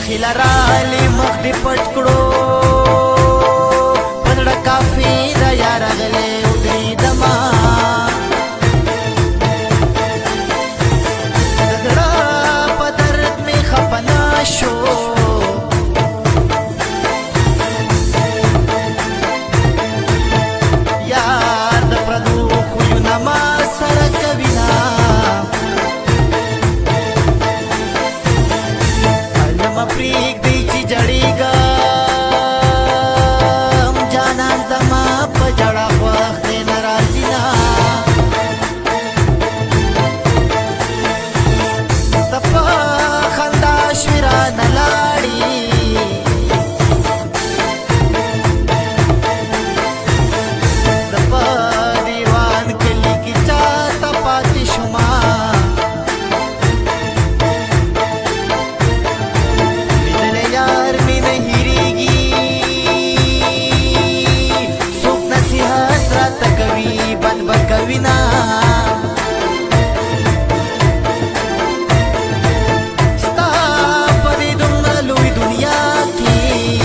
خلرالی مخ دی پټ کړو پنړه کافی را یار غلې ودری دما زړه په درد می خپنا شو یار د پردو خو نه ما سره کوینا پریک دی چی جڑیگا جانان زما پا جڑا وقت نرازینا تپا خنداش ویران لاڑی تپا دیوان کلی کی چاہتا پاتی شما بکوینا ستا پدی دومره لوی دنیا کی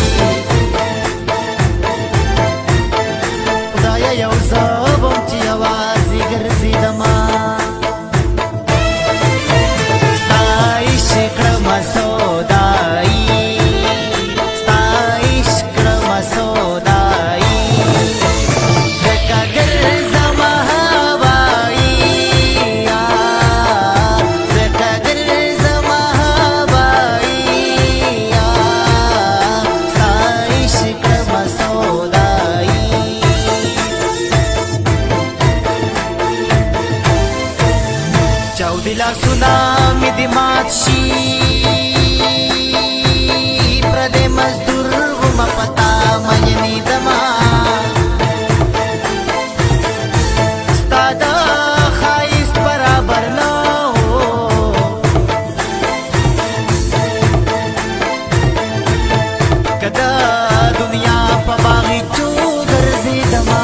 خدایا یو زبم چی آوازی گرزیدما ستا عشق کړمه سودایی ستا عشق کړمه سودایی زکه ګرځمه چاودلا سونامی دی مات شی پردے مزدور غم پتا مینی دما ستادا خائست برابر نو کدا دنیا پا باغی چو گرزی دما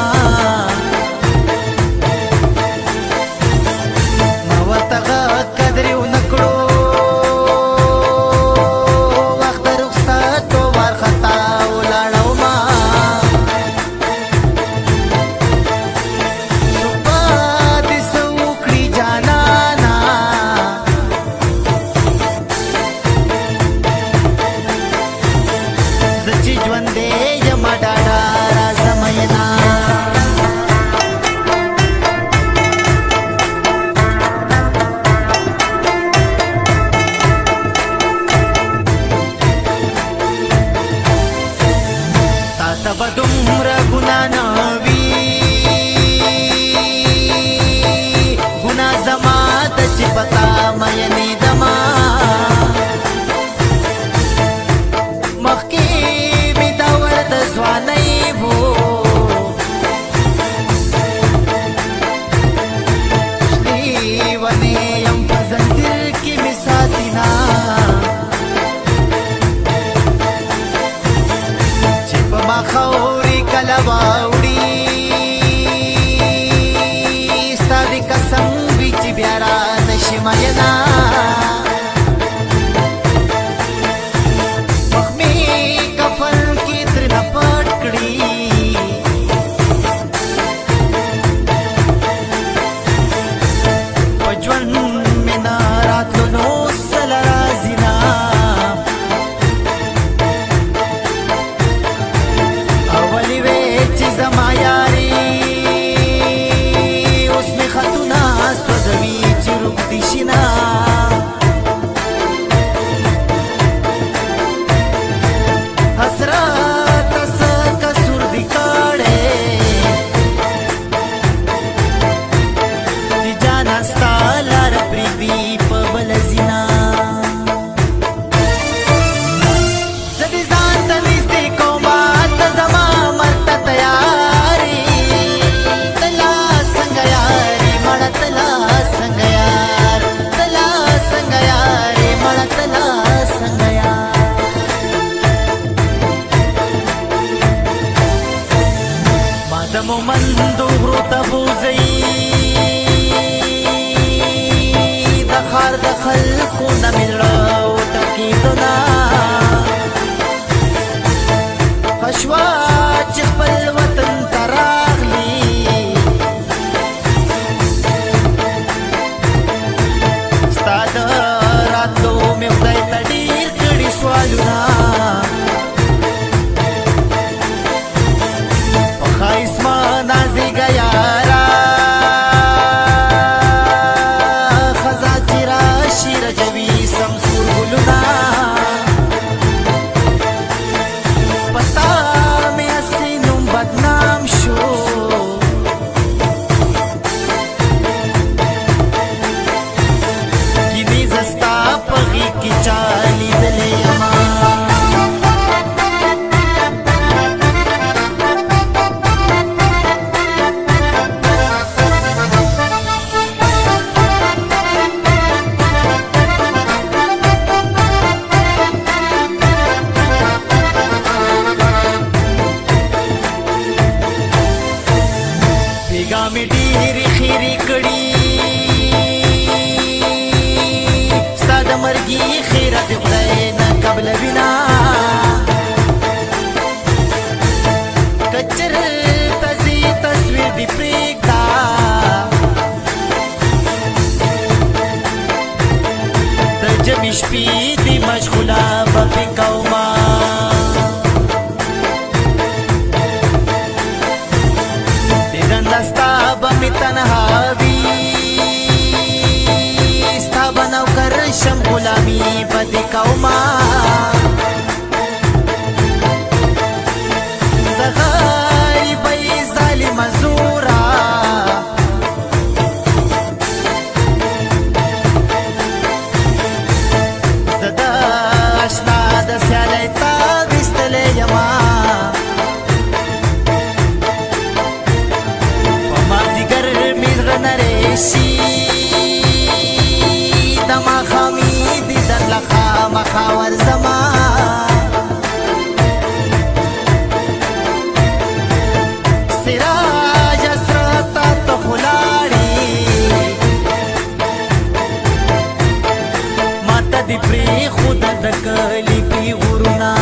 تب دومره ګنا نه وي ګنا زما د چې پتا مینې دما مخکې می دا سوالونه په ښایست ما نازېږه یاره خزا چې راشي رجوي سمسور ګلونه پتا مې هسې نوم بدنام شو می ډېرې خیرې کړي ستا د مرګي خیره د خدای نه قبلوینه که چېرته ځې تصویر دې پرېږده د جمعې شپې دې مشغوله به پرې کومه ستا به می تنها وي ستا به نوکر شم غلامي به دې کومه د غریبۍ ظالمه زوره زه د اشنا د سیالۍ تاب ایستلی یمه شي د ماښامي دیدن له خامخا ورځمه سراج سره تا ته ولاړې ماته دې پرېښوده د کلي پې غرونه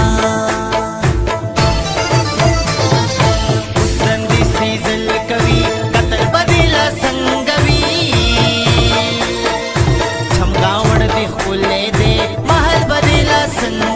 حسن دې سیزل کوي قتل به دې له سنګوي محل بدلا سن